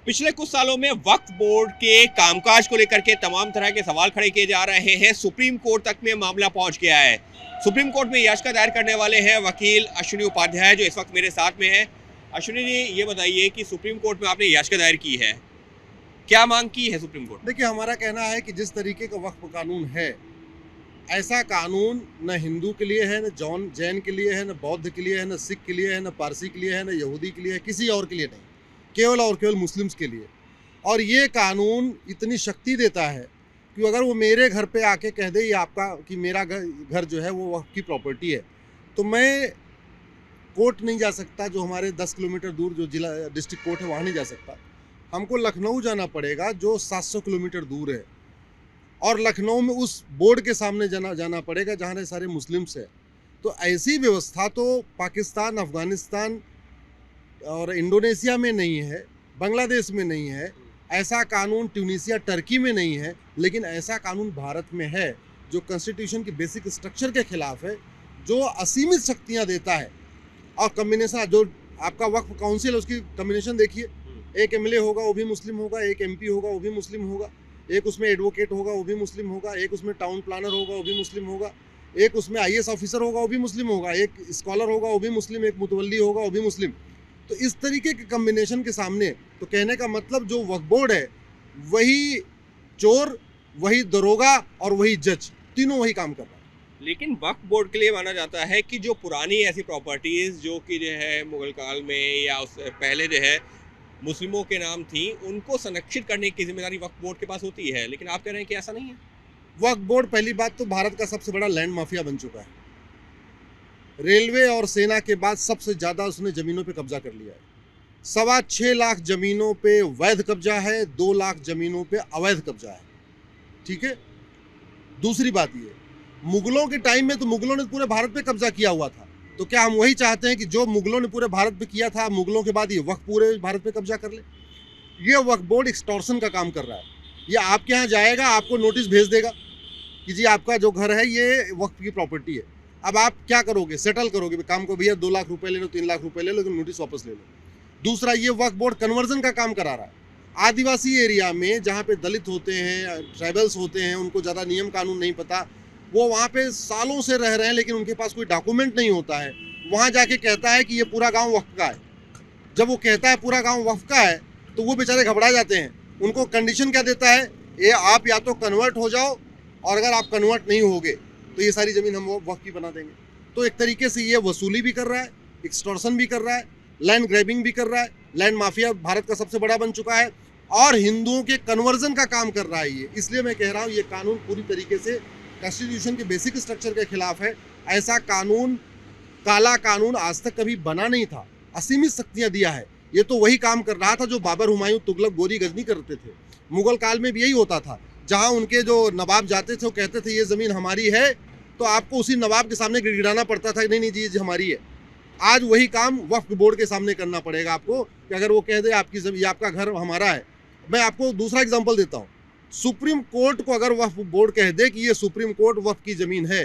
पिछले कुछ सालों में वक्फ बोर्ड के कामकाज को लेकर के तमाम तरह के सवाल खड़े किए जा रहे हैं। सुप्रीम कोर्ट तक में मामला पहुंच गया है। सुप्रीम कोर्ट में याचिका दायर करने वाले हैं वकील अश्विनी उपाध्याय, जो इस वक्त मेरे साथ में है। अश्विनी जी, ये बताइए कि सुप्रीम कोर्ट में आपने याचिका दायर की है, क्या मांग की है सुप्रीम कोर्ट? देखिए, हमारा कहना है कि जिस तरीके का वक्फ कानून है, ऐसा कानून न हिंदू के लिए है, न जैन के लिए है, न बौद्ध के लिए है, न सिख के लिए है, न पारसी के लिए है, न यहूदी के लिए है, किसी और के लिए नहीं, केवल और केवल मुस्लिम्स के लिए। और ये कानून इतनी शक्ति देता है कि अगर वो मेरे घर पे आके कह दे ये आपका कि मेरा घर जो है वो वक्फ की प्रॉपर्टी है, तो मैं कोर्ट नहीं जा सकता, जो हमारे 10 किलोमीटर दूर जो जिला डिस्ट्रिक्ट कोर्ट है वहाँ नहीं जा सकता। हमको लखनऊ जाना पड़ेगा, जो 700 किलोमीटर दूर है, और लखनऊ में उस बोर्ड के सामने जाना पड़ेगा जहाँ सारे मुस्लिम्स हैं। तो ऐसी व्यवस्था तो पाकिस्तान, अफगानिस्तान और इंडोनेशिया में नहीं है, बांग्लादेश में नहीं है, ऐसा कानून ट्यूनीसिया, टर्की में नहीं है, लेकिन ऐसा कानून भारत में है जो कॉन्स्टिट्यूशन की बेसिक स्ट्रक्चर के खिलाफ है, जो असीमित शक्तियां देता है। और कम्बिनेशन जो आपका वक्फ काउंसिल है, उसकी कम्बिनेशन देखिए, एक एमएलए होगा वो भी मुस्लिम होगा, एक एमपी होगा वो भी मुस्लिम होगा, एक उसमें एडवोकेट होगा वो भी मुस्लिम होगा, एक उसमें टाउन प्लानर होगा वो भी मुस्लिम होगा, एक उसमें आईएएस ऑफिसर होगा वो भी मुस्लिम होगा, एक स्कॉलर होगा वो भी मुस्लिम, एक मुतवल्ली होगा वो भी मुस्लिम। तो इस तरीके के कम्बिनेशन के सामने, तो कहने का मतलब जो वक्फ बोर्ड है वही चोर, वही दरोगा और वही जज, तीनों वही काम कर रहा है। लेकिन वक्फ बोर्ड के लिए माना जाता है कि जो पुरानी ऐसी प्रॉपर्टीज जो कि जो है मुगल काल में या उससे पहले जो है मुस्लिमों के नाम थी, उनको संरक्षित करने की जिम्मेदारी वक्फ बोर्ड के पास होती है, लेकिन आप कह रहे हैं कि ऐसा नहीं है। वक्फ बोर्ड पहली बात तो भारत का सबसे बड़ा लैंड माफिया बन चुका है। रेलवे और सेना के बाद सबसे ज़्यादा उसने ज़मीनों पे कब्जा कर लिया है। 6.25 लाख ज़मीनों पे वैध कब्जा है, 2 लाख ज़मीनों पे अवैध कब्जा है। ठीक है। दूसरी बात ये, मुगलों के टाइम में तो मुगलों ने पूरे भारत पे कब्जा किया हुआ था, तो क्या हम वही चाहते हैं कि जो मुगलों ने पूरे भारत पे किया था, मुगलों के बाद ये वक्फ पूरे भारत पे कब्जा कर ले? ये वक्फ बोर्ड एक्सटॉर्शन का काम कर रहा है। ये आपके यहाँ जाएगा, आपको नोटिस भेज देगा कि जी आपका जो घर है ये वक्फ की प्रॉपर्टी है। अब आप क्या करोगे? सेटल करोगे काम को, भैया 2 लाख रुपए ले लो, 3 लाख रुपए ले लो, लेकिन नोटिस वापस ले लो। दूसरा, ये वक्फ बोर्ड कन्वर्जन का काम करा रहा है। आदिवासी एरिया में जहाँ पे दलित होते हैं, ट्राइबल्स होते हैं, उनको ज़्यादा नियम कानून नहीं पता, वो वहाँ पे सालों से रह रहे हैं, लेकिन उनके पास कोई डॉक्यूमेंट नहीं होता है। वहाँ जाके कहता है कि ये पूरा गाँव वक्फ का है। जब वो कहता है पूरा गाँव वक्फ का है, तो वो बेचारे घबरा जाते हैं। उनको कंडीशन क्या देता है? ये आप या तो कन्वर्ट हो जाओ, और अगर आप कन्वर्ट नहीं होगे तो ये सारी ज़मीन हम वक्फ की बना देंगे। तो एक तरीके से ये वसूली भी कर रहा है, एक्सटॉर्शन भी कर रहा है, लैंड ग्रैबिंग भी कर रहा है। लैंड माफिया भारत का सबसे बड़ा बन चुका है, और हिंदुओं के कन्वर्जन का काम कर रहा है ये। इसलिए मैं कह रहा हूँ ये कानून पूरी तरीके से कॉन्स्टिट्यूशन के बेसिक स्ट्रक्चर के खिलाफ है। ऐसा कानून, काला कानून आज तक कभी बना नहीं था, असीमित शक्तियाँ दिया है। ये तो वही काम कर रहा था जो बाबर, हुमायूं, तुगलक, गोरी, गजनी करते थे। मुगल काल में भी यही होता था, जहाँ उनके जो नवाब जाते थे वो कहते थे ये ज़मीन हमारी है, तो आपको उसी नवाब के सामने गिड़गिड़ाना पड़ता था, नहीं नहीं जी ये हमारी है। आज वही काम वक्फ बोर्ड के सामने करना पड़ेगा आपको, कि अगर वो कह दे आपकी ज़मीन, आपका घर हमारा है। मैं आपको दूसरा एग्जांपल देता हूँ। सुप्रीम कोर्ट को अगर वक्फ बोर्ड कह दे कि ये सुप्रीम कोर्ट वक्फ की ज़मीन है,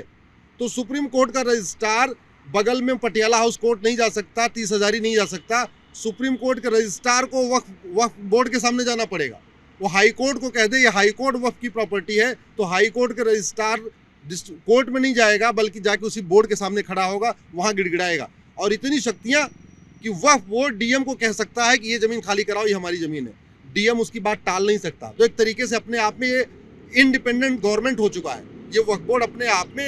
तो सुप्रीम कोर्ट का रजिस्ट्रार बगल में पटियाला हाउस कोर्ट नहीं जा सकता, 30 हज़ारी नहीं जा सकता। सुप्रीम कोर्ट के रजिस्ट्रार को वक्फ बोर्ड के सामने जाना पड़ेगा। वो हाई कोर्ट को कह दे ये हाई कोर्ट वक्फ की प्रॉपर्टी है, तो हाई कोर्ट के रजिस्ट्रार कोर्ट में नहीं जाएगा, बल्कि जाके उसी बोर्ड के सामने खड़ा होगा, वहाँ गिड़गिड़ाएगा। और इतनी शक्तियाँ कि वक्फ बोर्ड डीएम को कह सकता है कि ये ज़मीन खाली कराओ, ये हमारी ज़मीन है। डीएम उसकी बात टाल नहीं सकता। तो एक तरीके से अपने आप में ये इंडिपेंडेंट गवर्नमेंट हो चुका है। ये वक्फ बोर्ड अपने आप में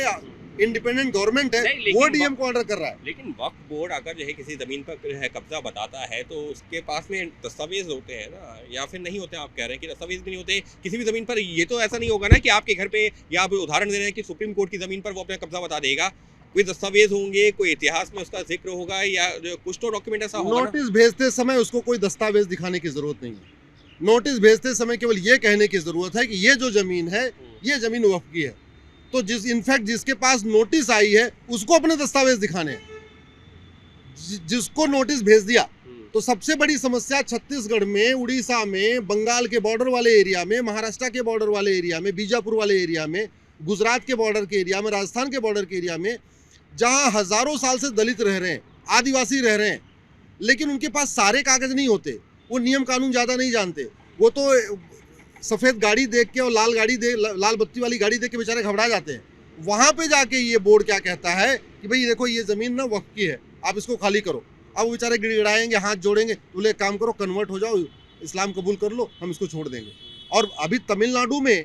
इंडिपेंडेंट गवर्नमेंट है, वो डीएम को ऑर्डर कर रहा है। लेकिन वक्फ बोर्ड अगर जो है किसी जमीन पर जो है कब्जा बताता है, तो उसके पास में दस्तावेज होते हैं ना, या फिर नहीं होते? आप कह रहे हैं कि दस्तावेज भी नहीं होते किसी भी जमीन पर। ये तो ऐसा नहीं होगा ना कि आपके घर पे, या आप उदाहरण दे रहे हैं कि सुप्रीम कोर्ट की जमीन पर वो अपना कब्जा बता देगा। कोई दस्तावेज होंगे, कोई इतिहास में उसका जिक्र होगा, या कुछ तो डॉक्यूमेंट ऐसा होगा। नोटिस भेजते समय उसको कोई दस्तावेज दिखाने की जरूरत नहीं है। नोटिस भेजते समय केवल ये कहने की जरूरत है कि ये जो जमीन है ये जमीन वक्फ की है। तो इनफैक्ट जिसके पास नोटिस आई है उसको अपने दस्तावेज दिखाने हैं। जिसको नोटिस भेज दिया, तो सबसे बड़ी समस्या छत्तीसगढ़ में, उड़ीसा में, बंगाल के बॉर्डर वाले एरिया में, महाराष्ट्र के बॉर्डर वाले एरिया में, बीजापुर वाले एरिया में, गुजरात के बॉर्डर के एरिया में, राजस्थान के बॉर्डर के एरिया में, जहाँ हजारों साल से दलित रह रहे हैं, आदिवासी रह रहे हैं, लेकिन उनके पास सारे कागज नहीं होते। वो नियम कानून ज़्यादा नहीं जानते। वो तो सफ़ेद गाड़ी देख के और लाल बत्ती वाली गाड़ी देख के बेचारे घबरा जाते हैं। वहाँ पे जाके ये बोर्ड क्या कहता है कि भाई देखो ये ज़मीन ना वक्फ की है, आप इसको खाली करो। अब वो बेचारे गिड़गिड़ाएंगे, हाथ जोड़ेंगे, बोले एक काम करो, कन्वर्ट हो जाओ, इस्लाम कबूल कर लो, हम इसको छोड़ देंगे। और अभी तमिलनाडु में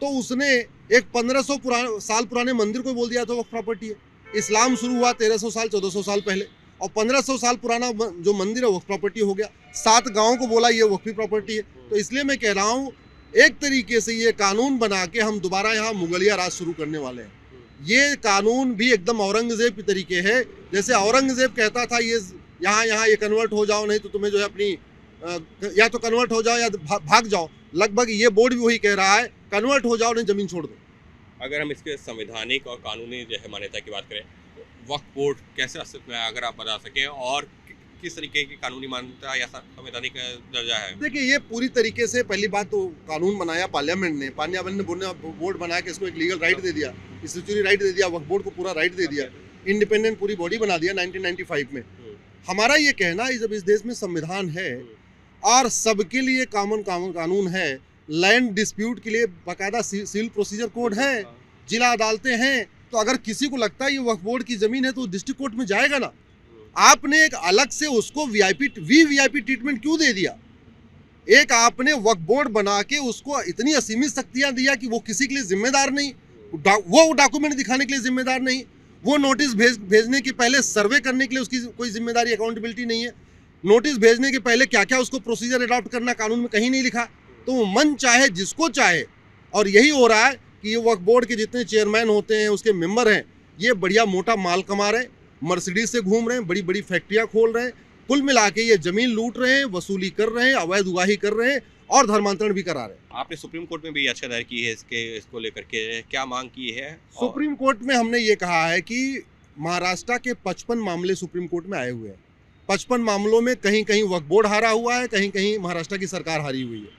तो उसने एक 1500 साल पुराने मंदिर को बोल दिया था वक्फ प्रॉपर्टी है। इस्लाम शुरू हुआ 1300 साल 1400 साल पहले, और 1500 साल पुराना जो मंदिर है वक्फ प्रॉपर्टी हो गया। 7 गाँव को बोला ये वक्फी प्रॉपर्टी है। तो इसलिए मैं कह रहा हूँ एक तरीके से ये कानून बना के हम दोबारा यहाँ मुगलिया राज शुरू करने वाले हैं। ये कानून भी एकदम औरंगजेब की तरीके है। जैसे औरंगजेब कहता था ये यहाँ ये कन्वर्ट हो जाओ, नहीं तो तुम्हें जो है अपनी या तो कन्वर्ट हो जाओ या भाग जाओ। लगभग ये बोर्ड भी वही कह रहा है, कन्वर्ट हो जाओ, नहीं जमीन छोड़ दो। अगर हम इसके संवैधानिक और कानूनी जो है मान्यता की बात करें, वक्फ बोर्ड कैसे अस्तित्व में है, अगर आप बता सकें, और किस तरीके की कानूनी मान्यता या संवैधानिक दर्जा है? देखिए ये पूरी तरीके से पहली बात तो कानून बनाया पार्लियामेंट ने बोर्ड बना के इसको एक लीगल राइट दे दिया, स्टैट्यूटरी राइट दे दिया, वक्फ बोर्ड को पूरा राइट दे दिया, इंडिपेंडेंट पूरी बॉडी बना दिया 1995 में। हमारा ये कहना है जब इस देश में संविधान है और सबके लिए कॉमन कानून है, लैंड डिस्प्यूट के लिए बाकायदा सिविल प्रोसीजर कोड है, जिला अदालतें हैं, तो अगर किसी को लगता है ये वक्फ बोर्ड की जमीन है तो डिस्ट्रिक्ट कोर्ट में जाएगा ना। आपने एक अलग से उसको वीवीआईपी ट्रीटमेंट क्यों दे दिया? एक आपने वक्फ बोर्ड बना के उसको इतनी असीमित शक्तियां दिया कि वो किसी के लिए जिम्मेदार नहीं, वो डॉक्यूमेंट दिखाने के लिए जिम्मेदार नहीं, वो नोटिस भेजने के पहले सर्वे करने के लिए उसकी कोई जिम्मेदारी अकाउंटेबिलिटी नहीं है, नोटिस भेजने के पहले क्या क्या उसको प्रोसीजर अडॉप्ट करना कानून में कहीं नहीं लिखा। तो वो मन चाहे जिसको चाहे, और यही हो रहा है कि ये वक्फ बोर्ड के जितने चेयरमैन होते हैं, उसके मेंबर हैं, ये बढ़िया मोटा माल कमा रहे हैं, मर्सिडीज से घूम रहे हैं, बड़ी बड़ी फैक्ट्रियां खोल रहे हैं, कुल मिला के ये जमीन लूट रहे हैं, वसूली कर रहे हैं, अवैध उगाही कर रहे हैं और धर्मांतरण भी करा रहे हैं। आपने सुप्रीम कोर्ट में भी याचिका दायर की है इसको लेकर के, क्या मांग की है? सुप्रीम कोर्ट में हमने ये कहा है कि महाराष्ट्र के 55 मामले सुप्रीम कोर्ट में आए हुए हैं। 55 मामलों में कहीं कहीं वक्फ बोर्ड हारा हुआ है, कहीं कहीं महाराष्ट्र की सरकार हारी हुई है।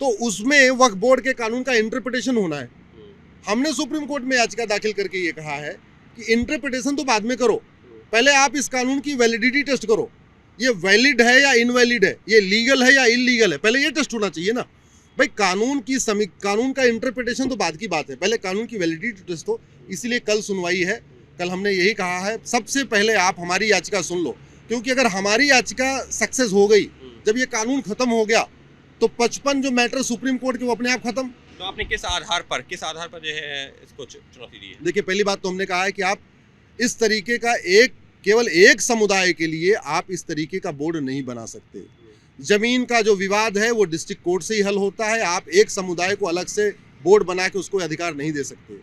तो उसमें वक्फ बोर्ड के कानून का इंटरप्रिटेशन होना है। हमने सुप्रीम कोर्ट में याचिका दाखिल करके ये कहा है कि इंटरप्रिटेशन तो बाद में करो, पहले आप इस कानून की वैलिडिटी टेस्ट करो, ये वैलिड है या इनवैलिड है, ये लीगल है या इलीगल है, पहले ये टेस्ट होना चाहिए ना भाई। कानून का इंटरप्रिटेशन तो बाद की बात है, पहले कानून की वैलिडिटी टेस्ट हो। इसलिए कल सुनवाई है, कल हमने यही कहा है सबसे पहले आप हमारी याचिका सुन लो, क्योंकि अगर हमारी याचिका सक्सेस हो गई, जब ये कानून खत्म हो गया, तो 55 जो मैटर सुप्रीम कोर्ट के वो अपने आप खत्म। तो आपने किस आधार पर जो है इसको चुनौती दी है? देखिए पहली बात तो हमने कहा है कि आप इस तरीके का केवल एक समुदाय के लिए आप इस तरीके का बोर्ड नहीं बना सकते। जमीन का जो विवाद है वो डिस्ट्रिक्ट कोर्ट से ही हल होता है, आप एक समुदाय को अलग से बोर्ड बना के उसको अधिकार नहीं दे सकते।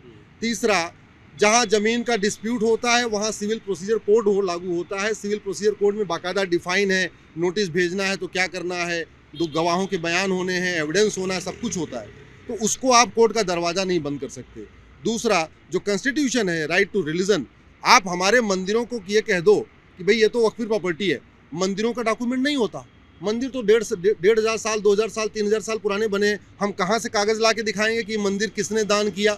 तीसरा, जहां जमीन का डिस्प्यूट होता है वहां सिविल प्रोसीजर कोड लागू होता है। सिविल प्रोसीजर कोड में बाकायदा डिफाइन है, नोटिस भेजना है तो क्या करना है, दो गवाहों के बयान होने हैं, एविडेंस होना है, सब कुछ होता है। तो उसको आप कोर्ट का दरवाज़ा नहीं बंद कर सकते। दूसरा, जो कॉन्स्टिट्यूशन है, राइट टू रिलीजन, आप हमारे मंदिरों को ये कह दो कि भाई ये तो वक्फी प्रॉपर्टी है, मंदिरों का डॉक्यूमेंट नहीं होता। मंदिर तो 1,500 साल, 2,000 साल, 3,000 साल पुराने बने हैं। हम कहाँ से कागज़ ला के दिखाएंगे कि मंदिर किसने दान किया,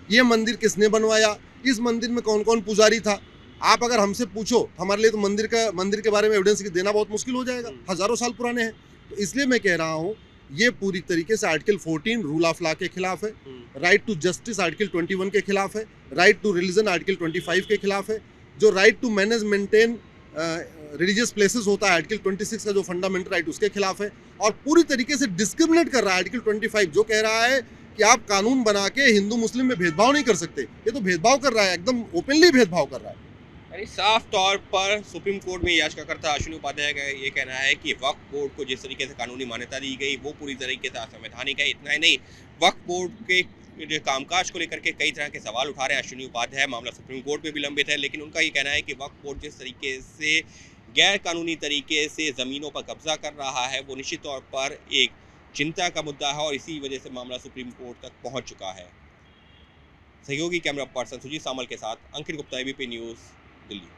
ये मंदिर किसने बनवाया, इस मंदिर में कौन कौन पुजारी था। आप अगर हमसे पूछो, हमारे लिए तो मंदिर के बारे में एविडेंस देना बहुत मुश्किल हो जाएगा, हज़ारों साल पुराने हैं। तो इसलिए मैं कह रहा हूँ ये पूरी तरीके से आर्टिकल 14 रूल ऑफ लॉ के खिलाफ है, राइट टू जस्टिस आर्टिकल 21 के खिलाफ है, राइट टू रिलीजन आर्टिकल 25 के खिलाफ है, जो right to manage maintain religious places होता है आर्टिकल 26 का जो फंडामेंटल राइट उसके खिलाफ है, और पूरी तरीके से डिस्क्रिमिनेट कर रहा है आर्टिकल 25 जो कह रहा है कि आप कानून बना के हिंदू मुस्लिम में भेदभाव नहीं कर सकते। ये तो भेदभाव कर रहा है, एकदम ओपनली भेदभाव कर रहा है। यानी साफ तौर पर सुप्रीम कोर्ट में याचिकाकर्ता अश्विनी उपाध्याय का ये कहना है कि वक्फ बोर्ड को जिस तरीके से कानूनी मान्यता दी गई वो पूरी तरीके से असंवैधानिक है। इतना ही नहीं, वक्फ बोर्ड के जो कामकाज को लेकर के कई तरह के सवाल उठा रहे हैं अश्विनी उपाध्याय। मामला सुप्रीम कोर्ट में भी लंबित है, लेकिन उनका ये कहना है कि वक्फ बोर्ड जिस तरीके से गैर कानूनी तरीके से ज़मीनों पर कब्जा कर रहा है वो निश्चित तौर पर एक चिंता का मुद्दा है, और इसी वजह से मामला सुप्रीम कोर्ट तक पहुँच चुका है। सहयोगी कैमरा पर्सन सुजीत सामल के साथ अंकित गुप्ता, ABP न्यूज़, दिल्ली।